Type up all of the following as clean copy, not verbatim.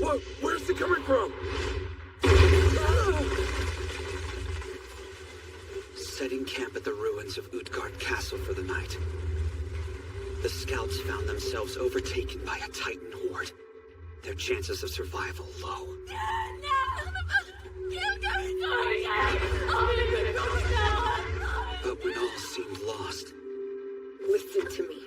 Where's it coming from? Setting camp at the ruins of Utgard Castle for the night. The scouts found themselves overtaken by a Titan horde. Their chances of survival low. But when all seemed lost... Listen to me.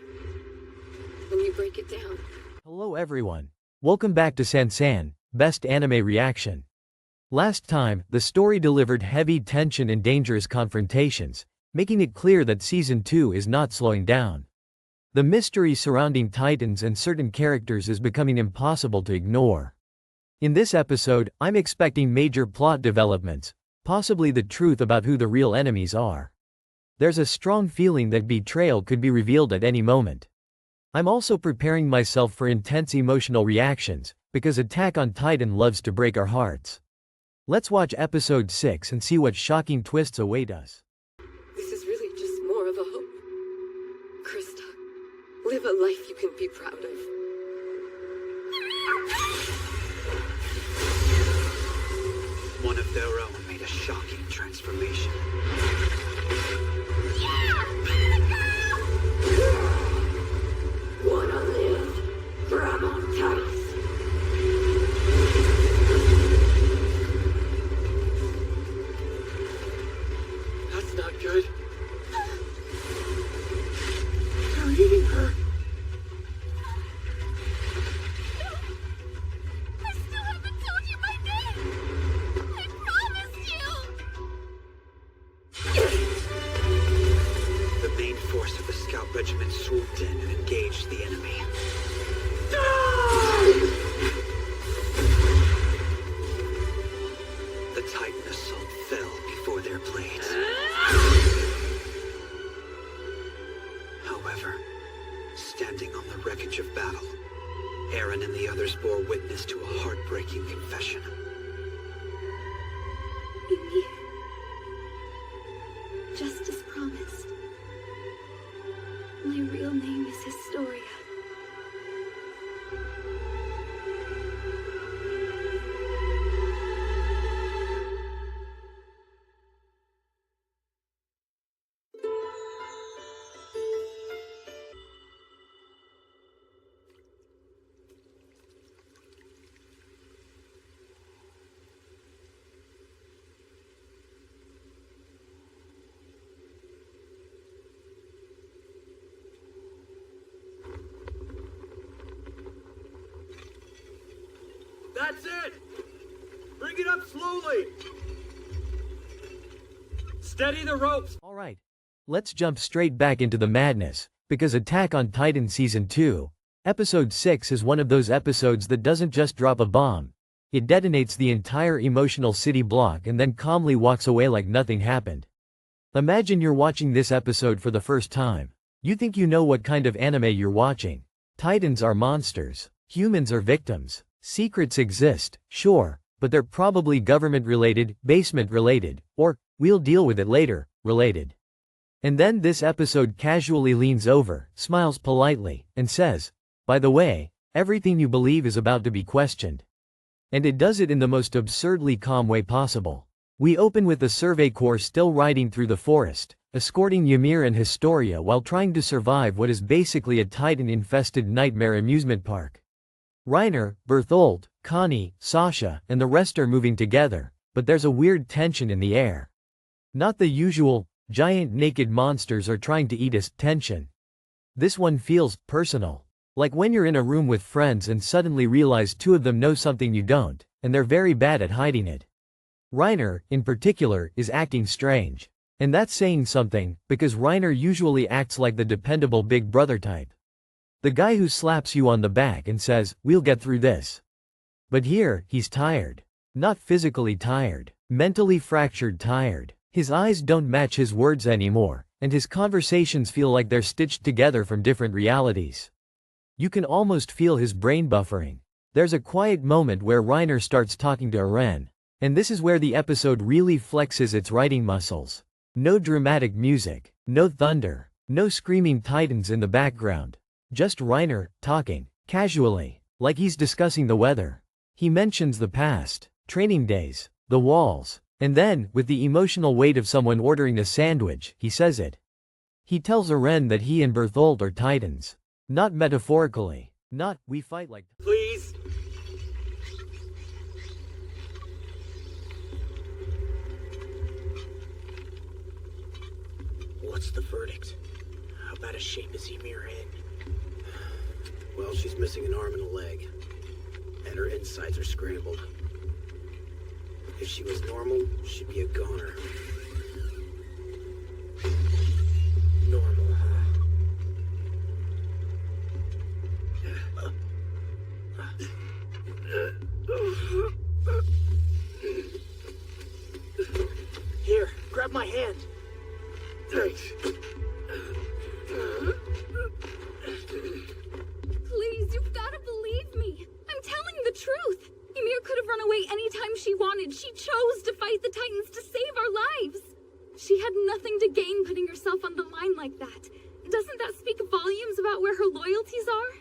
When you break it down. Hello everyone. Welcome back to Sansan, Best Anime Reaction. Last time, the story delivered heavy tension and dangerous confrontations, making it clear that Season 2 is not slowing down. The mystery surrounding Titans and certain characters is becoming impossible to ignore. In this episode, I'm expecting major plot developments, possibly the truth about who the real enemies are. There's a strong feeling that betrayal could be revealed at any moment. I'm also preparing myself for intense emotional reactions, because Attack on Titan loves to break our hearts. Let's watch episode 6 and see what shocking twists await us. This is really just more of a hope. Krista, live a life you can be proud of. One of their own made a shocking transformation. Wanna live? Grab on tight. That's not good. They're eating her. I still haven't told you my name! I promised you! The main force of the scout regiment swooped in and engaged the enemy. The Titan assault fell before their blades. However, standing on the wreckage of battle, Eren and the others bore witness to a heartbreaking confession. Ymir, just as promised. My real name is Historia. That's it! Bring it up slowly! Steady the ropes! Alright. Let's jump straight back into the madness, because Attack on Titan Season 2, Episode 6 is one of those episodes that doesn't just drop a bomb. It detonates the entire emotional city block and then calmly walks away like nothing happened. Imagine you're watching this episode for the first time. You think you know what kind of anime you're watching. Titans are monsters. Humans are victims. Secrets exist, sure, but they're probably government-related, basement-related, or, we'll deal with it later, related. And then this episode casually leans over, smiles politely, and says, by the way, everything you believe is about to be questioned. And it does it in the most absurdly calm way possible. We open with the Survey Corps still riding through the forest, escorting Ymir and Historia while trying to survive what is basically a Titan-infested nightmare amusement park. Reiner, Bertholdt, Connie, Sasha, and the rest are moving together, but there's a weird tension in the air. Not the usual, giant naked monsters are trying to eat us tension. This one feels personal. Like when you're in a room with friends and suddenly realize two of them know something you don't, and they're very bad at hiding it. Reiner, in particular, is acting strange. And that's saying something, because Reiner usually acts like the dependable big brother type. The guy who slaps you on the back and says, we'll get through this. But here, he's tired. Not physically tired, mentally fractured tired. His eyes don't match his words anymore, and his conversations feel like they're stitched together from different realities. You can almost feel his brain buffering. There's a quiet moment where Reiner starts talking to Eren. And this is where the episode really flexes its writing muscles. No dramatic music, no thunder, no screaming titans in the background. Just Reiner, talking, casually, like he's discussing the weather. He mentions the past, training days, the walls, and then, with the emotional weight of someone ordering a sandwich, he says it. He tells Eren that he and Bertholdt are titans. Not metaphorically. Not, we fight like. Please? What's the verdict? How bad a shape is Ymir in? Well, she's missing an arm and a leg. And her insides are scrambled. If she was normal, she'd be a goner. Normal, huh? Here, grab my hand. Thanks. Please, you've got to believe me. I'm telling the truth. Ymir could have run away anytime she wanted. She chose to fight the Titans to save our lives. She had nothing to gain putting herself on the line like that. Doesn't that speak volumes about where her loyalties are?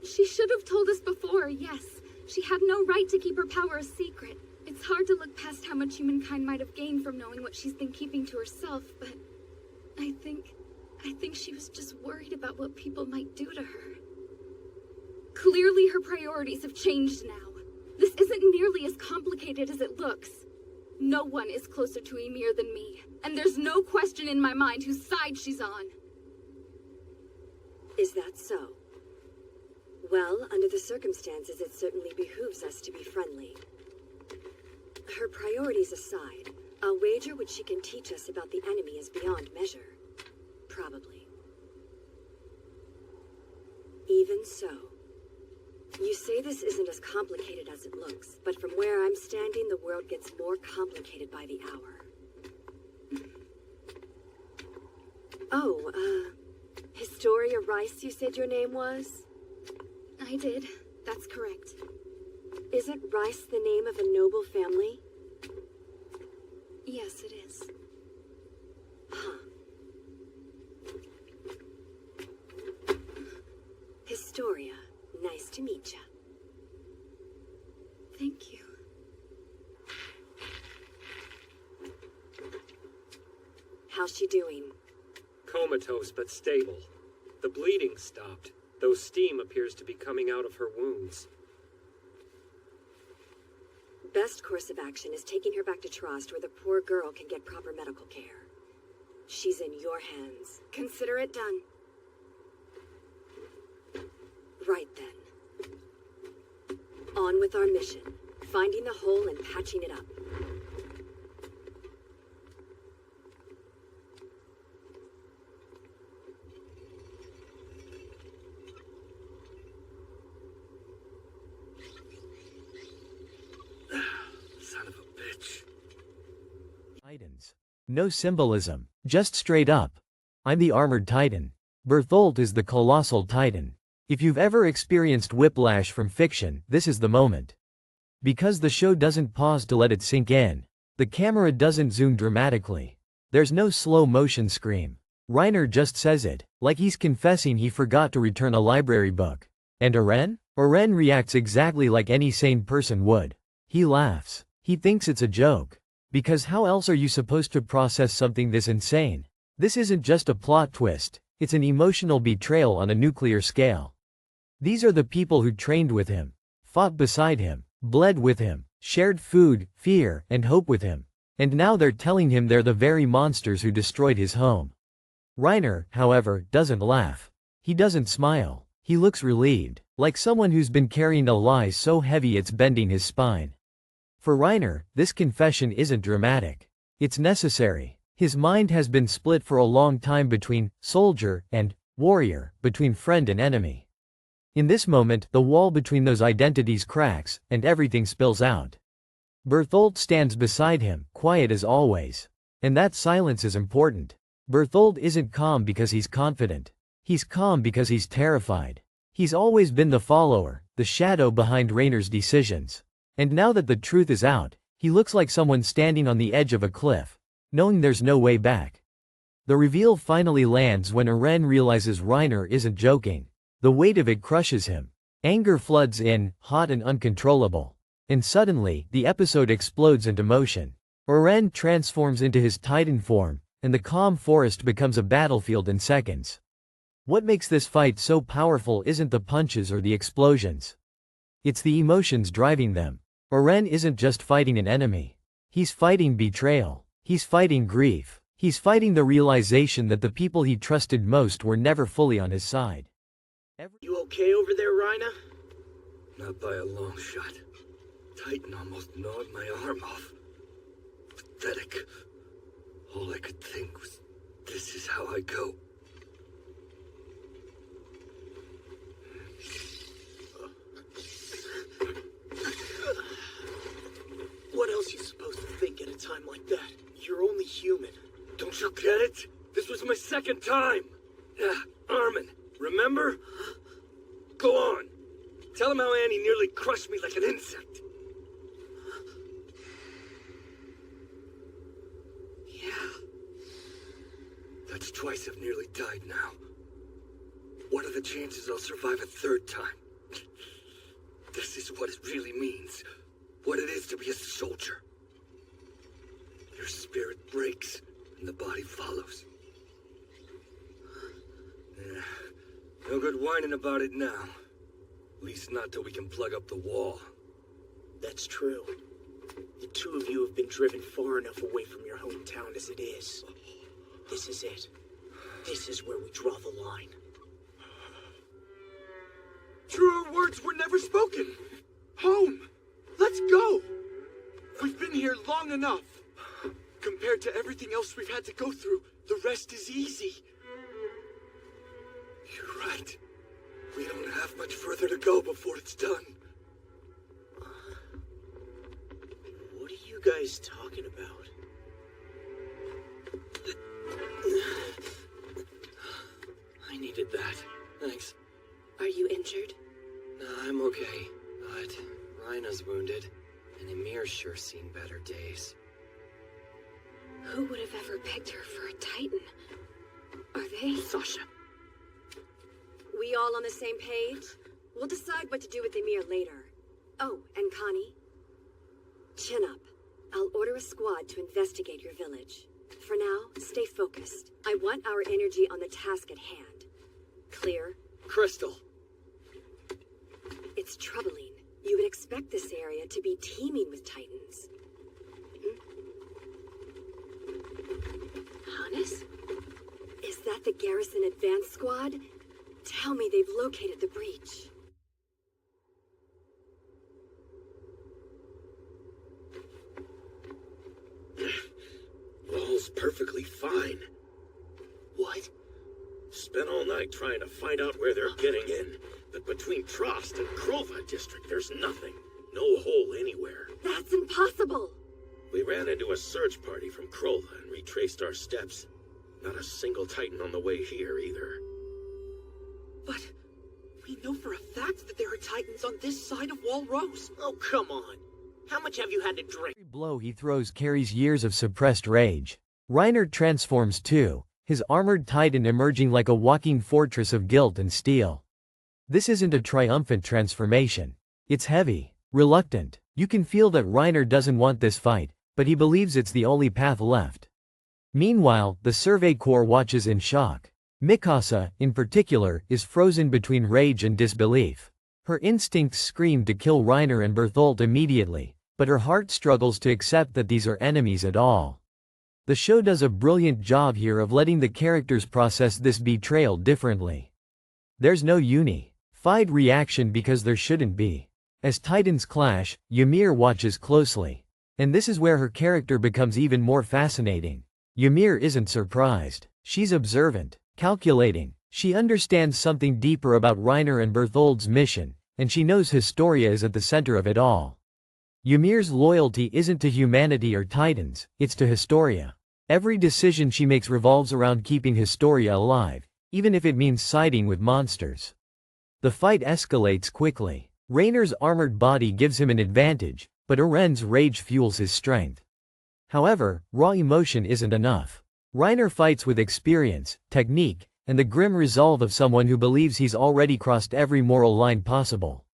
She should have told us before, yes. She had no right to keep her power a secret. It's hard to look past how much humankind might have gained from knowing what she's been keeping to herself, but I think she was just worried about what people might do to her. Clearly her priorities have changed now. This isn't nearly as complicated as it looks. No one is closer to Ymir than me, and there's no question in my mind whose side she's on. Is that so? Well, under the circumstances, it certainly behooves us to be friendly. Her priorities aside, a wager which she can teach us about the enemy is beyond measure. Probably. Even so, you say this isn't as complicated as it looks, but from where I'm standing, the world gets more complicated by the hour. Oh, Historia Rice, you said your name was? I did. That's correct. Isn't Rice the name of a noble family? Yes, it is. Huh. Historia, nice to meet ya. Thank you. How's she doing? Comatose but stable. The bleeding stopped, though steam appears to be coming out of her wounds. Best course of action is taking her back to Trost where the poor girl can get proper medical care. She's in your hands. Consider it done. Right then. On with our mission, finding the hole and patching it up. Son of a bitch. Titans. No symbolism, just straight up. I'm the armored titan. Bertholdt is the colossal titan. If you've ever experienced whiplash from fiction, this is the moment. Because the show doesn't pause to let it sink in. The camera doesn't zoom dramatically. There's no slow motion scream. Reiner just says it, like he's confessing he forgot to return a library book. And Eren? Eren reacts exactly like any sane person would. He laughs. He thinks it's a joke. Because how else are you supposed to process something this insane? This isn't just a plot twist, it's an emotional betrayal on a nuclear scale. These are the people who trained with him, fought beside him, bled with him, shared food, fear, and hope with him. And now they're telling him they're the very monsters who destroyed his home. Reiner, however, doesn't laugh. He doesn't smile. He looks relieved, like someone who's been carrying a lie so heavy it's bending his spine. For Reiner, this confession isn't dramatic. It's necessary. His mind has been split for a long time between soldier and warrior, between friend and enemy. In this moment, the wall between those identities cracks, and everything spills out. Bertholdt stands beside him, quiet as always. And that silence is important. Bertholdt isn't calm because he's confident. He's calm because he's terrified. He's always been the follower, the shadow behind Reiner's decisions. And now that the truth is out, he looks like someone standing on the edge of a cliff, knowing there's no way back. The reveal finally lands when Eren realizes Reiner isn't joking. The weight of it crushes him. Anger floods in, hot and uncontrollable. And suddenly, the episode explodes into motion. Oren transforms into his Titan form, and the calm forest becomes a battlefield in seconds. What makes this fight so powerful isn't the punches or the explosions. It's the emotions driving them. Oren isn't just fighting an enemy. He's fighting betrayal. He's fighting grief. He's fighting the realization that the people he trusted most were never fully on his side. You okay over there, Rhina? Not by a long shot. Titan almost gnawed my arm off. Pathetic. All I could think was, this is how I go. What else you supposed to think at a time like that? You're only human. Don't you get it? This was my second time. Yeah, Armin, remember? Go on. Tell him how Annie nearly crushed me like an insect. Yeah. That's twice I've nearly died now. What are the chances I'll survive a third time? This is what it really means. What it is to be a soldier. Your spirit breaks, and the body follows. Yeah, no good whining about it now. At least not till we can plug up the wall. That's true. The two of you have been driven far enough away from your hometown as it is. This is it. This is where we draw the line. Truer words were never spoken. Home! Let's go! We've been here long enough. Compared to everything else we've had to go through, the rest is easy. You're right. We don't have much further to go before it's done. What are you guys talking about? I needed that. Thanks. Are you injured? I'm okay, but Rhina's wounded, and Ymir's sure seen better days. Who would have ever picked her for a Titan? Are they? Sasha. We all on the same page? We'll decide what to do with Ymir later. Oh, and Connie? Chin up. I'll order a squad to investigate your village. For now, stay focused. I want our energy on the task at hand. Clear? Crystal. It's troubling. You would expect this area to be teeming with Titans. Hannes? Is that the Garrison Advance Squad? Tell me they've located the breach. Wall's perfectly fine. What? Spent all night trying to find out where they're getting in. But between Trost and Krova district, there's nothing. No hole anywhere. That's impossible! We ran into a search party from Krova and retraced our steps. Not a single Titan on the way here, either. But we know for a fact that there are Titans on this side of Wall Rose. Oh, come on. How much have you had to drink? Every blow he throws carries years of suppressed rage. Reiner transforms too, his armored Titan emerging like a walking fortress of guilt and steel. This isn't a triumphant transformation. It's heavy, reluctant. You can feel that Reiner doesn't want this fight, but he believes it's the only path left. Meanwhile, the Survey Corps watches in shock. Mikasa, in particular, is frozen between rage and disbelief. Her instincts scream to kill Reiner and Bertholdt immediately, but her heart struggles to accept that these are enemies at all. The show does a brilliant job here of letting the characters process this betrayal differently. There's no unified reaction because there shouldn't be. As Titans clash, Ymir watches closely. And this is where her character becomes even more fascinating. Ymir isn't surprised. She's observant, calculating. She understands something deeper about Reiner and Bertholdt's mission, and she knows Historia is at the center of it all. Ymir's loyalty isn't to humanity or Titans, it's to Historia. Every decision she makes revolves around keeping Historia alive, even if it means siding with monsters. The fight escalates quickly. Rainer's armored body gives him an advantage, but Oren's rage fuels his strength. However, raw emotion isn't enough. Reiner fights with experience, technique, and the grim resolve of someone who believes he's already crossed every moral line possible.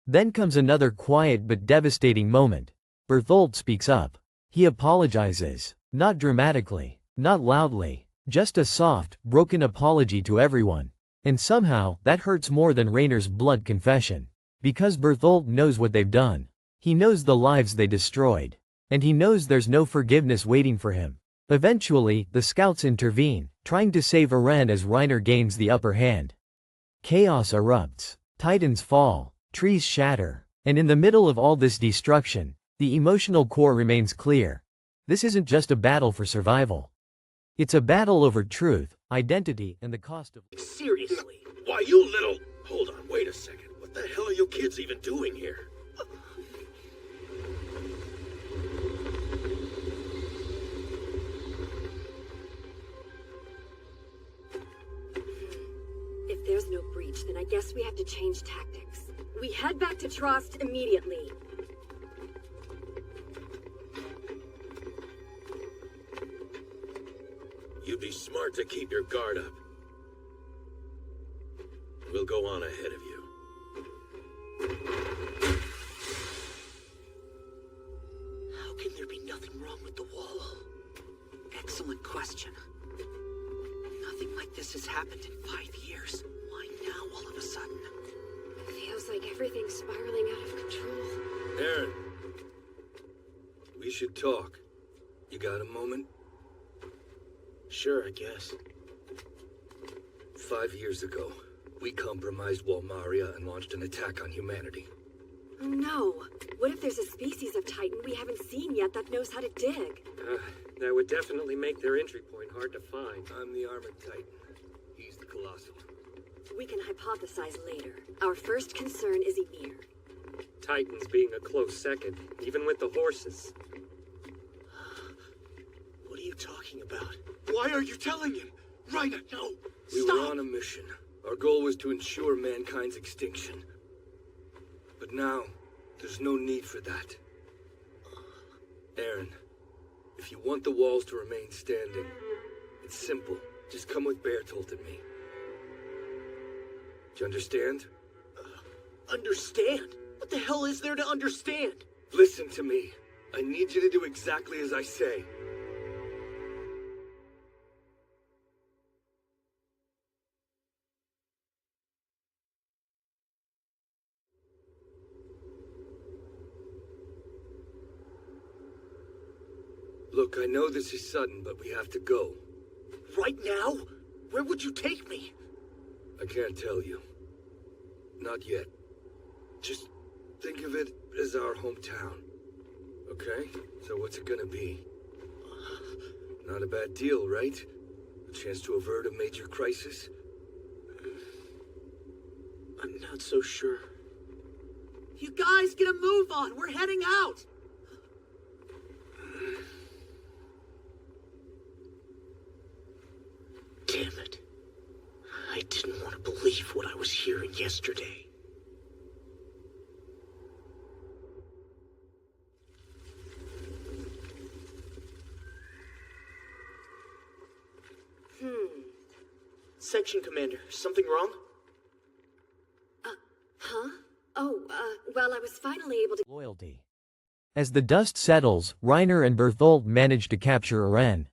Then comes another quiet but devastating moment. Bertholdt speaks up. He apologizes. Not dramatically, not loudly, just a soft, broken apology to everyone. And somehow, that hurts more than Raynor's blunt confession. Because Bertholdt knows what they've done. He knows the lives they destroyed. And he knows there's no forgiveness waiting for him. Eventually, the scouts intervene, trying to save Eren as Reiner gains the upper hand. Chaos erupts. Titans fall. Trees shatter. And in the middle of all this destruction, the emotional core remains clear. This isn't just a battle for survival. It's a battle over truth, identity, and the cost of— Seriously. Why, you little... Hold on, wait a second. What the hell are you kids even doing here? If there's no breach, then I guess we have to change tactics. We head back to Trost immediately. You'd be smart to keep your guard up. We'll go on ahead of you. How can there be nothing wrong with the wall? Excellent question. Nothing like this has happened in 5 years. Why now all of a sudden? Feels like everything's spiraling out of control. Eren, we should talk. You got a moment? Sure, I guess. 5 years ago, we compromised Walmaria and launched an attack on humanity. Oh no! What if there's a species of Titan we haven't seen yet that knows how to dig? That would definitely make their entry point hard to find. I'm the Armored Titan. He's the Colossal. We can hypothesize later. Our first concern is Ymir. Titans being a close second, even with the horses. What are you talking about? Why are you telling him? Reiner, No! we Stop! were on a mission. Our goal was to ensure mankind's extinction. But now, there's no need for that. Eren, if you want the walls to remain standing, it's simple. Just come with Bertolt and me. Do you understand? Understand? What the hell is there to understand? Listen to me. I need you to do exactly as I say. Look, I know this is sudden, but we have to go. Right now? Where would you take me? I can't tell you. Not yet. Just think of it as our hometown. Okay? So what's it gonna be? Not a bad deal, right? A chance to avert a major crisis? I'm not so sure. You guys get a move on! We're heading out! Damn it. I didn't want to believe what I was hearing yesterday. Section Commander, something wrong? Huh? Oh, well, I was finally able to— Loyalty. As the dust settles, Reiner and Bertholdt manage to capture Eren.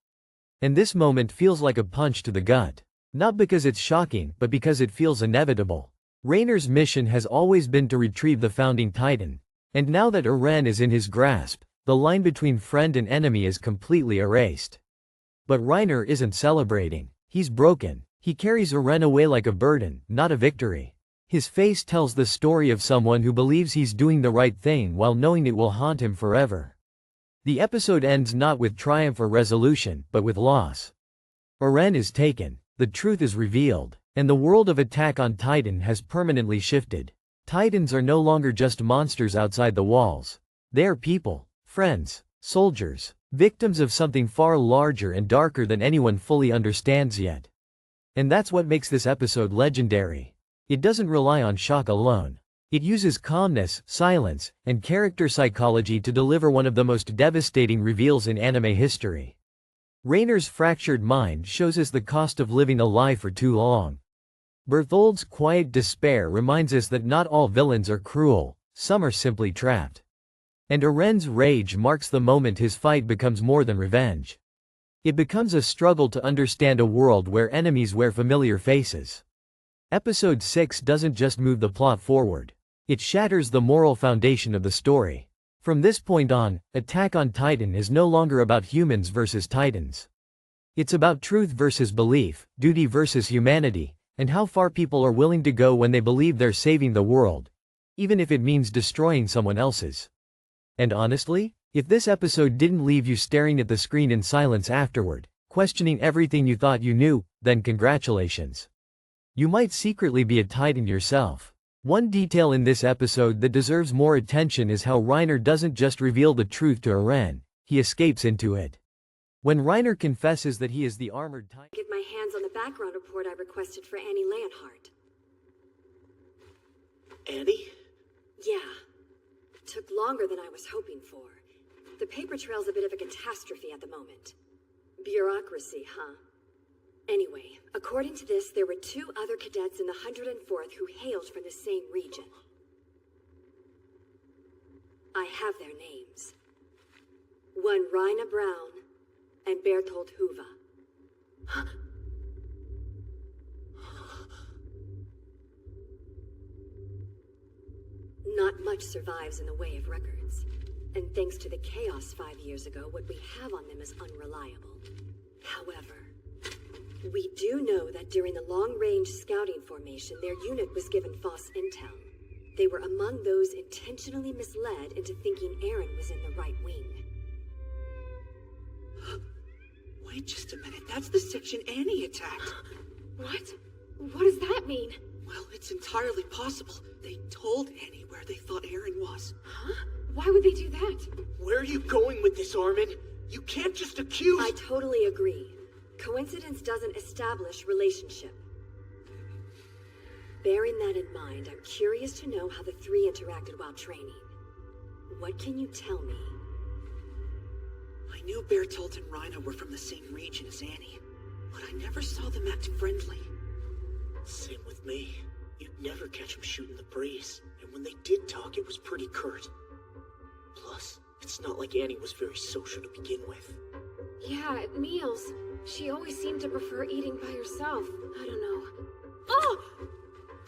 And this moment feels like a punch to the gut. Not because it's shocking, but because it feels inevitable. Rainer's mission has always been to retrieve the Founding Titan. And now that Eren is in his grasp, the line between friend and enemy is completely erased. But Reiner isn't celebrating. He's broken. He carries Eren away like a burden, not a victory. His face tells the story of someone who believes he's doing the right thing while knowing it will haunt him forever. The episode ends not with triumph or resolution, but with loss. Eren is taken, the truth is revealed, and the world of Attack on Titan has permanently shifted. Titans are no longer just monsters outside the walls. They are people, friends, soldiers, victims of something far larger and darker than anyone fully understands yet. And that's what makes this episode legendary. It doesn't rely on shock alone. It uses calmness, silence, and character psychology to deliver one of the most devastating reveals in anime history. Rainer's fractured mind shows us the cost of living a lie for too long. Bertholdt's quiet despair reminds us that not all villains are cruel. some are simply trapped. And Eren's rage marks the moment his fight becomes more than revenge. It becomes a struggle to understand a world where enemies wear familiar faces. Episode 6 doesn't just move the plot forward. It shatters the moral foundation of the story. From this point on, Attack on Titan is no longer about humans versus titans. It's about truth versus belief, duty versus humanity, and how far people are willing to go when they believe they're saving the world, even if it means destroying someone else's. And honestly, if this episode didn't leave you staring at the screen in silence afterward, questioning everything you thought you knew, then congratulations. You might secretly be a titan yourself. One detail in this episode that deserves more attention is how Reiner doesn't just reveal the truth to Eren, he escapes into it. When Reiner confesses that he is the armored titan, Get my hands on the background report I requested for Annie Leonhardt. Annie? Yeah. Took longer than I was hoping for. The paper trail's a bit of a catastrophe at the moment. Bureaucracy, huh? Anyway, according to this, there were 2 other cadets in the 104th who hailed from the same region. I have their names. One Rhina Brown and Berthold Hoover. Not much survives in the way of records. And thanks to the chaos 5 years ago, what we have on them is unreliable. However, we do know that during the long-range scouting formation, their unit was given false intel. They were among those intentionally misled into thinking Eren was in the right wing. Wait just a minute, that's the section Annie attacked. What? What does that mean? Well, it's entirely possible. They told Annie where they thought Eren was. Huh? Why would they do that? Where are you going with this, Armin? You can't just accuse— I totally agree. Coincidence doesn't establish relationship. Bearing that in mind, I'm curious to know how the 3 interacted while training. What can you tell me? I knew Bertolt and Rhina were from the same region as Annie, but I never saw them act friendly. Same with me. You'd never catch them shooting the breeze, and when they did talk, it was pretty curt. Plus, it's not like Annie was very social to begin with. Yeah, at meals. She always seemed to prefer eating by herself. I don't know. Oh!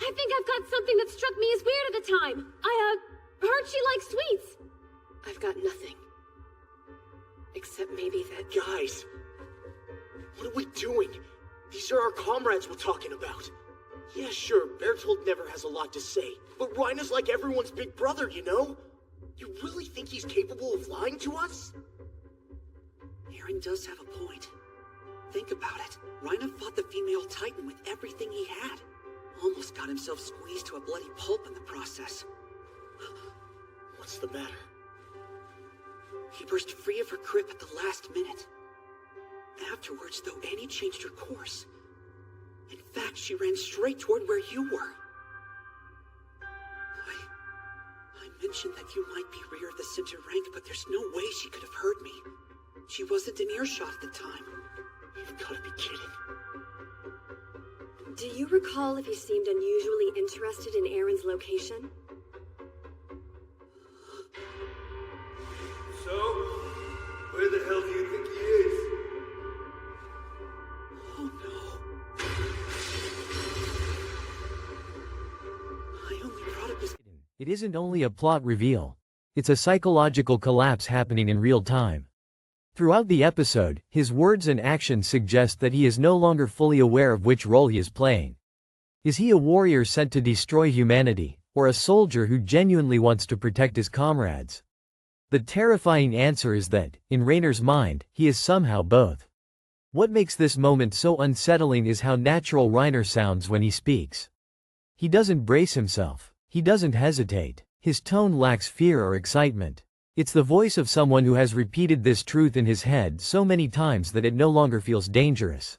I think I've got something that struck me as weird at the time. I, heard she likes sweets. I've got nothing. Except maybe that... Guys! What are we doing? These are our comrades we're talking about. Yeah, sure, Bertolt never has a lot to say, but Rhina's like everyone's big brother, you know? You really think he's capable of lying to us? Eren does have a point. Think about it. Rhina fought the female Titan with everything he had. Almost got himself squeezed to a bloody pulp in the process. What's the matter? He burst free of her grip at the last minute. Afterwards, though, Annie changed her course. In fact, she ran straight toward where you were. I mentioned that you might be rear of the center rank, but there's no way she could have heard me. She wasn't in earshot at the time. You've gotta be kidding. Do you recall if he seemed unusually interested in Eren's location? So, where the hell do you think he is? Oh no. I only brought up his... it isn't only a plot reveal. It's a psychological collapse happening in real time. Throughout the episode, his words and actions suggest that he is no longer fully aware of which role he is playing. Is he a warrior sent to destroy humanity, or a soldier who genuinely wants to protect his comrades? The terrifying answer is that, in Reiner's mind, he is somehow both. What makes this moment so unsettling is how natural Reiner sounds when he speaks. He doesn't brace himself. He doesn't hesitate. His tone lacks fear or excitement. It's the voice of someone who has repeated this truth in his head so many times that it no longer feels dangerous.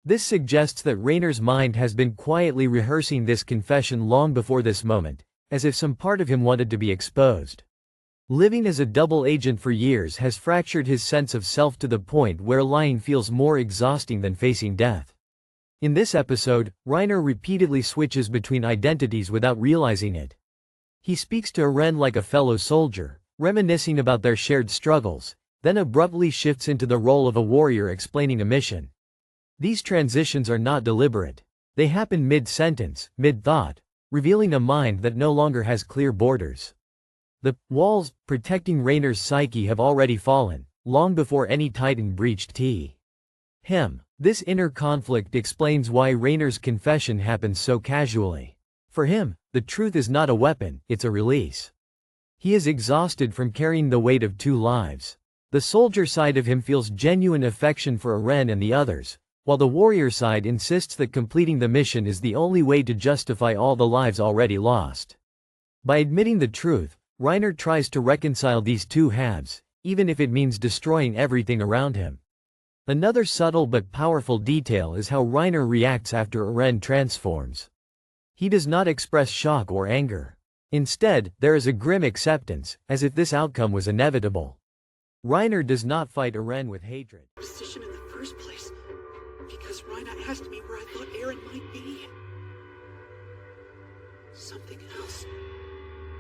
This suggests that Reiner's mind has been quietly rehearsing this confession long before this moment, as if some part of him wanted to be exposed. Living as a double agent for years has fractured his sense of self to the point where lying feels more exhausting than facing death. In this episode, Reiner repeatedly switches between identities without realizing it. He speaks to Eren like a fellow soldier, reminiscing about their shared struggles, then abruptly shifts into the role of a warrior explaining a mission. These transitions are not deliberate. They happen mid-sentence, mid-thought, revealing a mind that no longer has clear borders. The walls protecting Raynor's psyche have already fallen, long before any Titan breached him. This inner conflict explains why Raynor's confession happens so casually. For him, the truth is not a weapon, it's a release. He is exhausted from carrying the weight of two lives. The soldier side of him feels genuine affection for Eren and the others, while the warrior side insists that completing the mission is the only way to justify all the lives already lost. By admitting the truth, Reiner tries to reconcile these two halves, even if it means destroying everything around him. Another subtle but powerful detail is how Reiner reacts after Eren transforms. He does not express shock or anger. Instead, there is a grim acceptance, as if this outcome was inevitable. Reiner does not fight Eren with hatred. Position in the first place, because Reiner asked me where I thought Eren might be. Something else.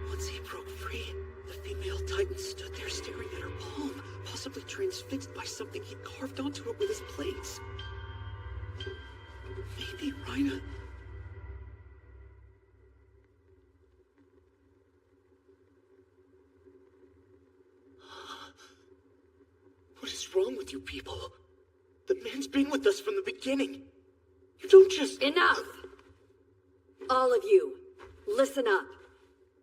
Once he broke free, the female Titan stood there staring at her palm, possibly transfixed by something he carved onto it with his blades. Maybe Reiner... What is wrong with you people? The man's been with us from the beginning. You don't just... Enough! All of you, listen up.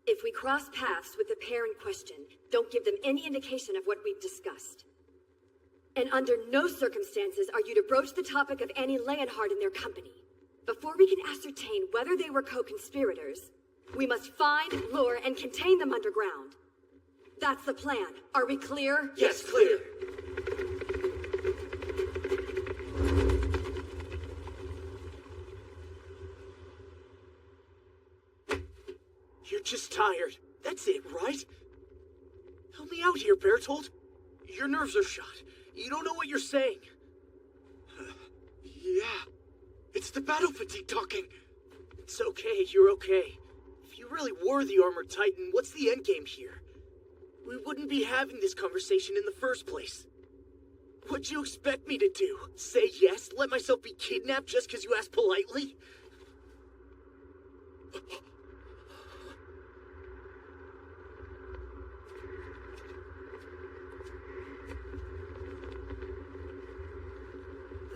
If we cross paths with the pair in question, don't give them any indication of what we've discussed. And under no circumstances are you to broach the topic of Annie Leonhard in their company. Before we can ascertain whether they were co-conspirators, we must find, lure, and contain them underground. That's the plan. Are we clear? Yes, clear. You're just tired. That's it, right? Help me out here, Bertolt. Your nerves are shot. You don't know what you're saying. Yeah. It's the battle fatigue talking. It's okay, you're okay. If you really were the Armored Titan, what's the endgame here? We wouldn't be having this conversation in the first place. What'd you expect me to do? Say yes? Let myself be kidnapped just because you asked politely?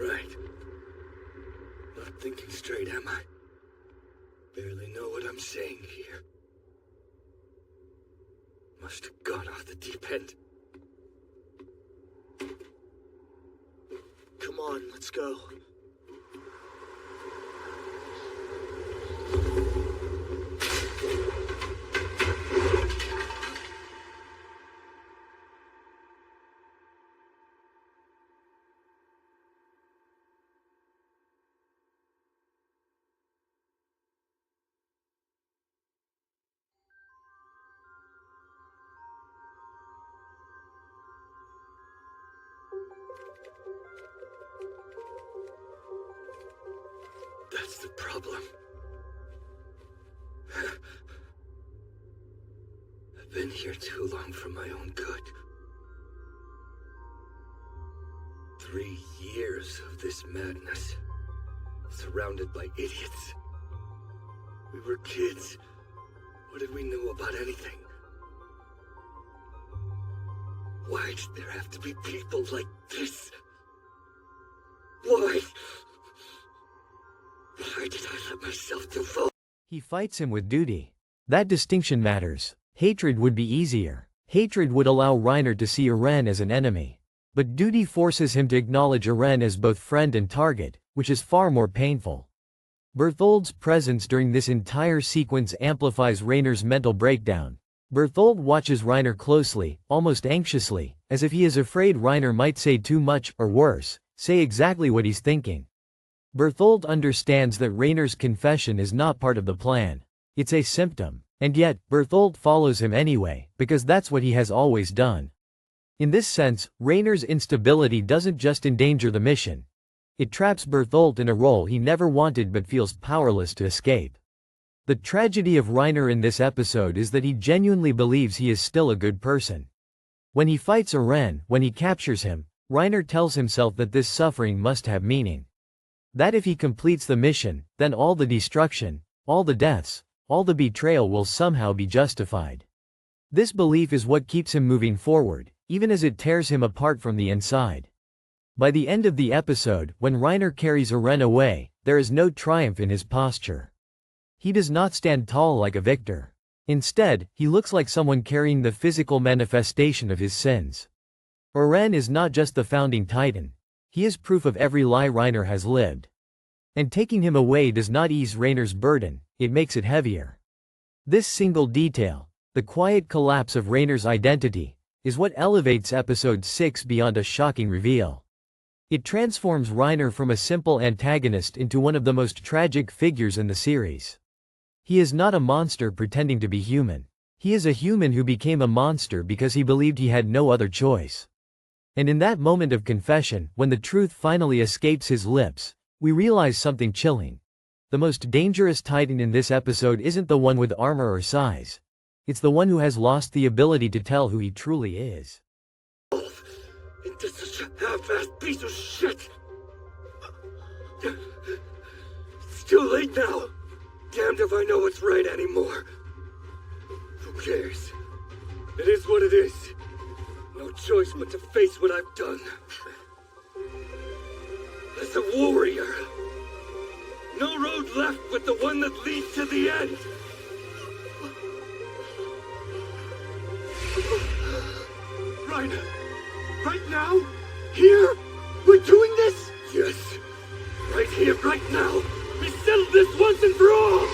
Right. Not thinking straight, am I? Barely know what I'm saying here. Must have gone off the deep end. Come on, let's go. That's the problem. I've been here too long for my own good. 3 years of this madness, surrounded by idiots. We were kids. What did we know about anything? Why did there have to be people like this? Why? Why did I let myself devote? He fights him with duty. That distinction matters. Hatred would be easier. Hatred would allow Reiner to see Eren as an enemy. But duty forces him to acknowledge Eren as both friend and target, which is far more painful. Berthold's presence during this entire sequence amplifies Rainer's mental breakdown. Berthold watches Reiner closely, almost anxiously, as if he is afraid Reiner might say too much, or worse, say exactly what he's thinking. Berthold understands that Rainer's confession is not part of the plan. It's a symptom. And yet, Berthold follows him anyway, because that's what he has always done. In this sense, Rainer's instability doesn't just endanger the mission. It traps Berthold in a role he never wanted but feels powerless to escape. The tragedy of Reiner in this episode is that he genuinely believes he is still a good person. When he fights Eren, when he captures him, Reiner tells himself that this suffering must have meaning. That if he completes the mission, then all the destruction, all the deaths, all the betrayal will somehow be justified. This belief is what keeps him moving forward, even as it tears him apart from the inside. By the end of the episode, when Reiner carries Eren away, there is no triumph in his posture. He does not stand tall like a victor. Instead, he looks like someone carrying the physical manifestation of his sins. Eren is not just the founding Titan. He is proof of every lie Reiner has lived. And taking him away does not ease Reiner's burden, it makes it heavier. This single detail, the quiet collapse of Reiner's identity, is what elevates episode 6 beyond a shocking reveal. It transforms Reiner from a simple antagonist into one of the most tragic figures in the series. He is not a monster pretending to be human. He is a human who became a monster because he believed he had no other choice. And in that moment of confession, when the truth finally escapes his lips, we realize something chilling. The most dangerous Titan in this episode isn't the one with armor or size. It's the one who has lost the ability to tell who he truly is. Into such a half-assed piece of shit! It's too late now! Damned if I know what's right anymore. Who cares? It is what it is. No choice but to face what I've done. As a warrior, no road left but the one that leads to the end. Reiner, right now? Here? We're doing this? Yes. Right here, right now. We settled this once and for all.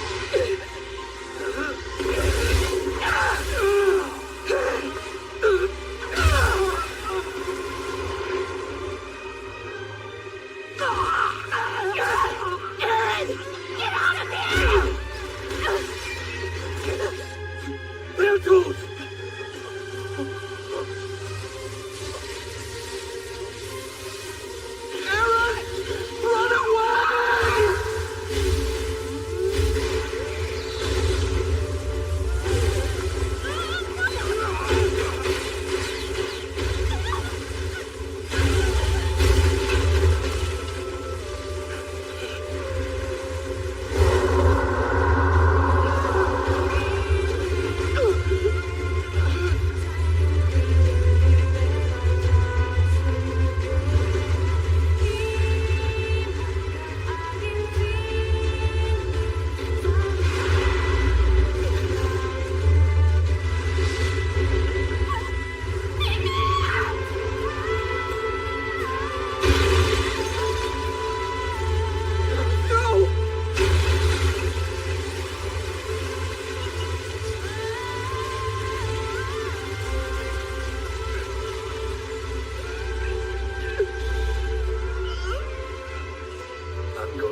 Bertolt! Eren! Run away!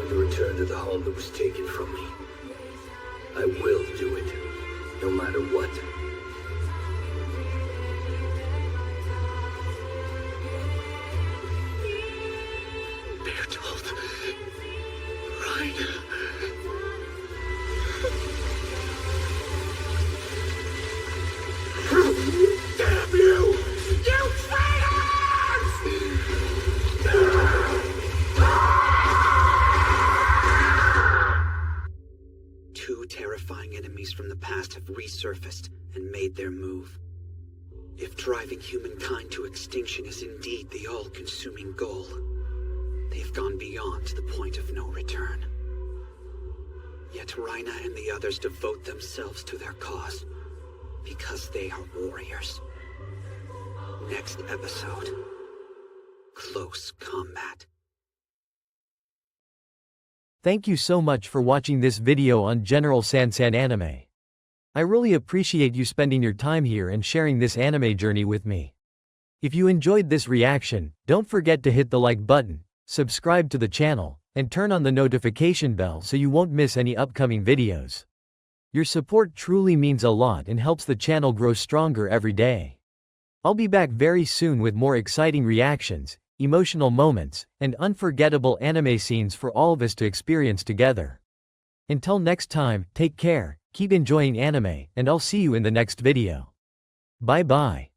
Return to the home that was taken from me. I will do it, no matter what. Bertolt. Reiner. Damn you! You traitors! Two terrifying enemies from the past have resurfaced and made their move. If driving humankind to extinction is indeed the all-consuming goal, they've gone beyond the point of no return. Yet Reiner and the others devote themselves to their cause because they are warriors. Next episode, Close Combat. Thank you so much for watching this video on General Sansan Anime. I really appreciate you spending your time here and sharing this anime journey with me. If you enjoyed this reaction, don't forget to hit the like button, subscribe to the channel, and turn on the notification bell so you won't miss any upcoming videos. Your support truly means a lot and helps the channel grow stronger every day. I'll be back very soon with more exciting reactions, emotional moments, and unforgettable anime scenes for all of us to experience together. Until next time, take care, keep enjoying anime, and I'll see you in the next video. Bye bye.